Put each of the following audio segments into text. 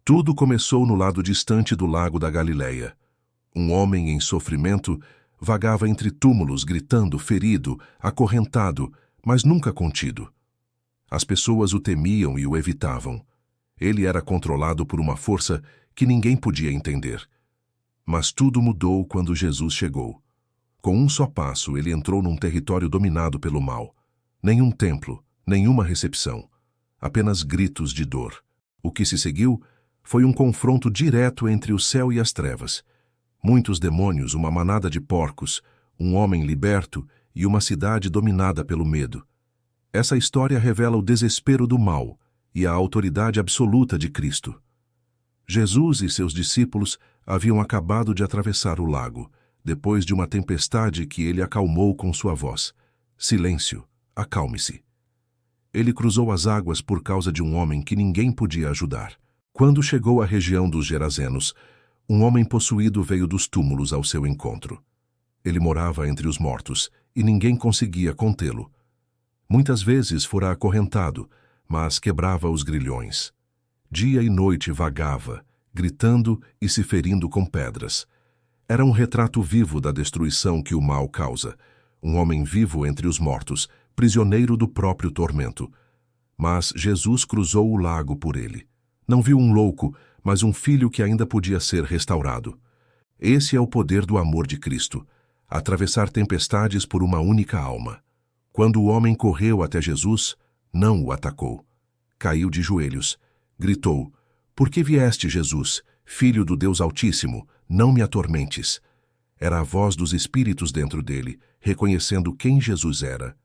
Tudo começou no lado distante do lago da Galileia. Um homem em sofrimento vagava entre túmulos, gritando, ferido, acorrentado, mas nunca contido. As pessoas o temiam e o evitavam. Ele era controlado por uma força que ninguém podia entender. Mas tudo mudou quando Jesus chegou. Com um só passo, ele entrou num território dominado pelo mal. Nenhum templo, nenhuma recepção. Apenas gritos de dor. O que se seguiu foi um confronto direto entre o céu e as trevas. Muitos demônios, uma manada de porcos, um homem liberto e uma cidade dominada pelo medo. Essa história revela o desespero do mal e a autoridade absoluta de Cristo. Jesus e seus discípulos haviam acabado de atravessar o lago, depois de uma tempestade que ele acalmou com sua voz. Silêncio, acalme-se. Ele cruzou as águas por causa de um homem que ninguém podia ajudar. Quando chegou à região dos Gerazenos, um homem possuído veio dos túmulos ao seu encontro. Ele morava entre os mortos e ninguém conseguia contê-lo. Muitas vezes fora acorrentado, mas quebrava os grilhões. Dia e noite vagava, gritando e se ferindo com pedras. Era um retrato vivo da destruição que o mal causa. Um homem vivo entre os mortos, prisioneiro do próprio tormento. Mas Jesus cruzou o lago por ele. Não viu um louco, mas um filho que ainda podia ser restaurado. Esse é o poder do amor de Cristo, atravessar tempestades por uma única alma. Quando o homem correu até Jesus, não o atacou. Caiu de joelhos. Gritou: "Por que vieste, Jesus, Filho do Deus Altíssimo? Não me atormentes." Era a voz dos espíritos dentro dele, reconhecendo quem Jesus era.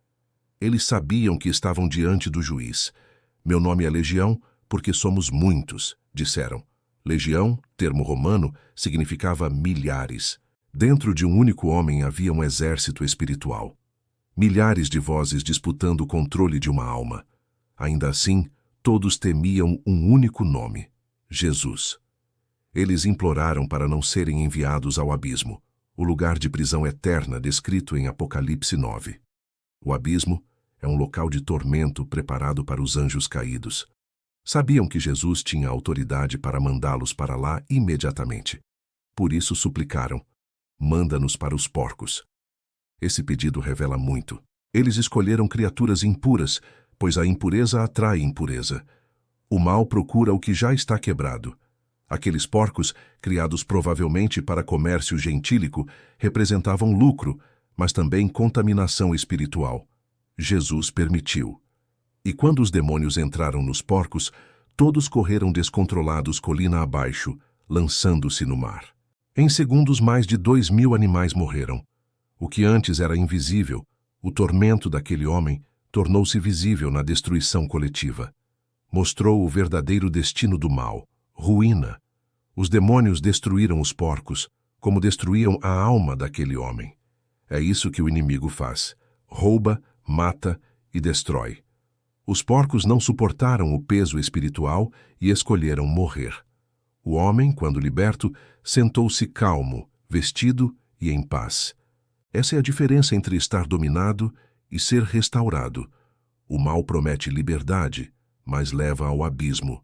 Eles sabiam que estavam diante do juiz. "Meu nome é Legião, porque somos muitos", disseram. Legião, termo romano, significava milhares. Dentro de um único homem havia um exército espiritual. Milhares de vozes disputando o controle de uma alma. Ainda assim, todos temiam um único nome: Jesus. Eles imploraram para não serem enviados ao abismo, o lugar de prisão eterna descrito em Apocalipse 9. O abismo é um local de tormento preparado para os anjos caídos. Sabiam que Jesus tinha autoridade para mandá-los para lá imediatamente. Por isso suplicaram: "Manda-nos para os porcos." Esse pedido revela muito. Eles escolheram criaturas impuras, pois a impureza atrai impureza. O mal procura o que já está quebrado. Aqueles porcos, criados provavelmente para comércio gentílico, representavam lucro, mas também contaminação espiritual. Jesus permitiu. E quando os demônios entraram nos porcos, todos correram descontrolados colina abaixo, lançando-se no mar. Em segundos, mais de 2.000 animais morreram. O que antes era invisível, o tormento daquele homem, tornou-se visível na destruição coletiva. Mostrou o verdadeiro destino do mal: ruína. Os demônios destruíram os porcos, como destruíam a alma daquele homem. É isso que o inimigo faz: rouba, mata e destrói. Os porcos não suportaram o peso espiritual e escolheram morrer. O homem, quando liberto, sentou-se calmo, vestido e em paz. Essa é a diferença entre estar dominado e ser restaurado. O mal promete liberdade, mas leva ao abismo.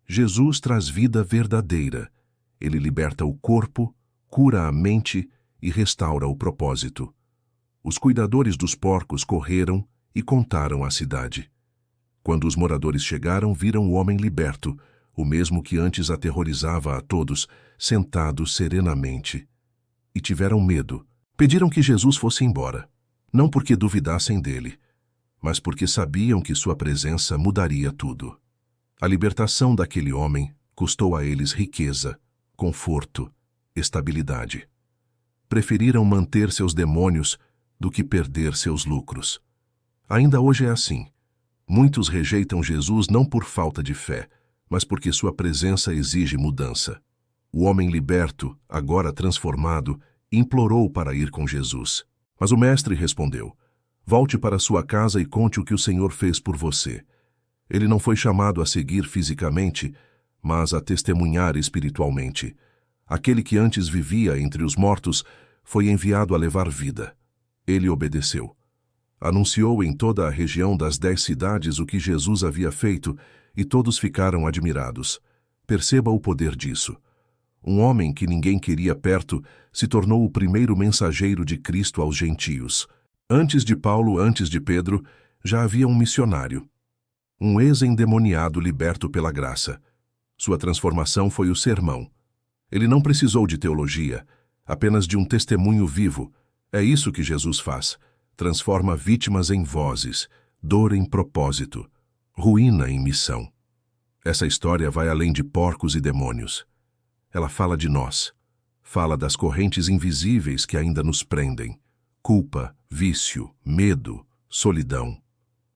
Jesus traz vida verdadeira. Ele liberta o corpo, cura a mente e restaura o propósito. Os cuidadores dos porcos correram e contaram à cidade. Quando os moradores chegaram, viram o homem liberto, o mesmo que antes aterrorizava a todos, sentado serenamente. E tiveram medo. Pediram que Jesus fosse embora, não porque duvidassem dele, mas porque sabiam que sua presença mudaria tudo. A libertação daquele homem custou a eles riqueza, conforto, estabilidade. Preferiram manter seus demônios do que perder seus lucros. Ainda hoje é assim. Muitos rejeitam Jesus não por falta de fé, mas porque sua presença exige mudança. O homem liberto, agora transformado, implorou para ir com Jesus. Mas o mestre respondeu: "Volte para sua casa e conte o que o Senhor fez por você." Ele não foi chamado a seguir fisicamente, mas a testemunhar espiritualmente. Aquele que antes vivia entre os mortos foi enviado a levar vida. Ele obedeceu. Anunciou em toda a região das 10 cidades o que Jesus havia feito, e todos ficaram admirados. Perceba o poder disso. Um homem que ninguém queria perto se tornou o primeiro mensageiro de Cristo aos gentios. Antes de Paulo, antes de Pedro, já havia um missionário. Um ex-endemoniado liberto pela graça. Sua transformação foi o sermão. Ele não precisou de teologia, apenas de um testemunho vivo. É isso que Jesus faz. Transforma vítimas em vozes, dor em propósito, ruína em missão. Essa história vai além de porcos e demônios. Ela fala de nós. Fala das correntes invisíveis que ainda nos prendem. Culpa, vício, medo, solidão.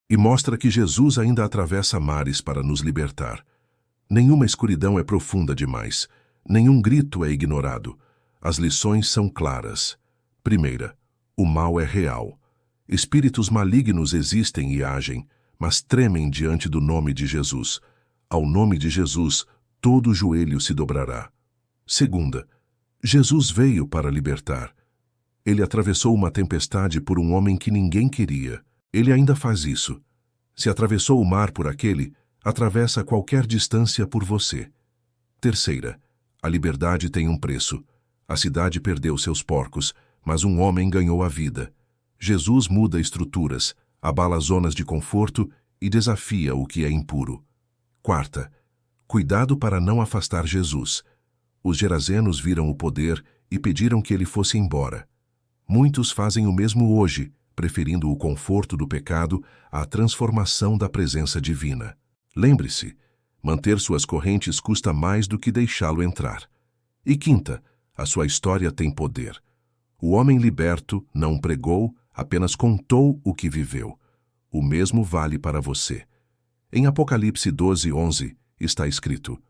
E mostra que Jesus ainda atravessa mares para nos libertar. Nenhuma escuridão é profunda demais. Nenhum grito é ignorado. As lições são claras. Primeira, o mal é real. Espíritos malignos existem e agem, mas tremem diante do nome de Jesus. Ao nome de Jesus, todo joelho se dobrará. Segunda, Jesus veio para libertar. Ele atravessou uma tempestade por um homem que ninguém queria. Ele ainda faz isso. Se atravessou o mar por aquele, atravessa qualquer distância por você. Terceira, a liberdade tem um preço. A cidade perdeu seus porcos, mas um homem ganhou a vida. Jesus muda estruturas, abala zonas de conforto e desafia o que é impuro. Quarta, cuidado para não afastar Jesus. Os gerazenos viram o poder e pediram que ele fosse embora. Muitos fazem o mesmo hoje, preferindo o conforto do pecado à transformação da presença divina. Lembre-se, manter suas correntes custa mais do que deixá-lo entrar. E quinta, a sua história tem poder. O homem liberto não pregou, apenas contou o que viveu. O mesmo vale para você. Em Apocalipse 12:11 está escrito: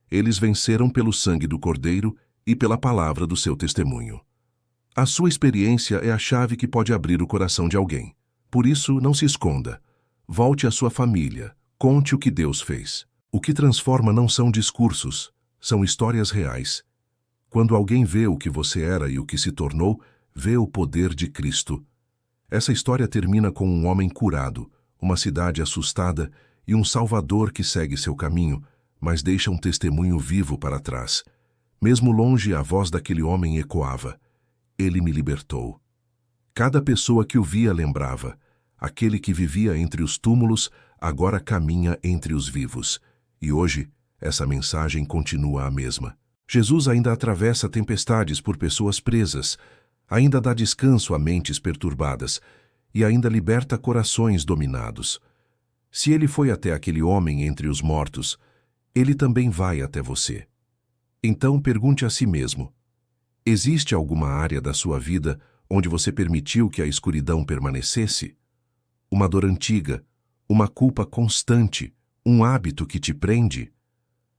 eles venceram pelo sangue do Cordeiro e pela palavra do seu testemunho. A sua experiência é a chave que pode abrir o coração de alguém. Por isso, não se esconda. Volte à sua família. Conte o que Deus fez. O que transforma não são discursos, são histórias reais. Quando alguém vê o que você era e o que se tornou, vê o poder de Cristo. Essa história termina com um homem curado, uma cidade assustada e um Salvador que segue seu caminho, mas deixa um testemunho vivo para trás. Mesmo longe, a voz daquele homem ecoava: ele me libertou. Cada pessoa que o via lembrava: aquele que vivia entre os túmulos agora caminha entre os vivos. E hoje, essa mensagem continua a mesma. Jesus ainda atravessa tempestades por pessoas presas, ainda dá descanso a mentes perturbadas e ainda liberta corações dominados. Se ele foi até aquele homem entre os mortos, ele também vai até você. Então pergunte a si mesmo: existe alguma área da sua vida onde você permitiu que a escuridão permanecesse? Uma dor antiga, uma culpa constante, um hábito que te prende?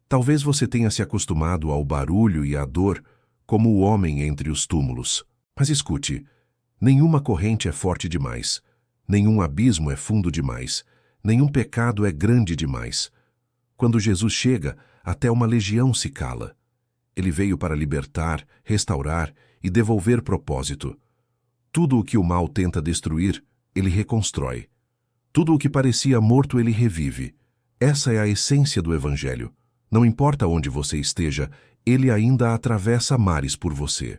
Talvez você tenha se acostumado ao barulho e à dor como o homem entre os túmulos. Mas escute, nenhuma corrente é forte demais, nenhum abismo é fundo demais, nenhum pecado é grande demais. Quando Jesus chega, até uma legião se cala. Ele veio para libertar, restaurar e devolver propósito. Tudo o que o mal tenta destruir, ele reconstrói. Tudo o que parecia morto, ele revive. Essa é a essência do Evangelho. Não importa onde você esteja, ele ainda atravessa mares por você.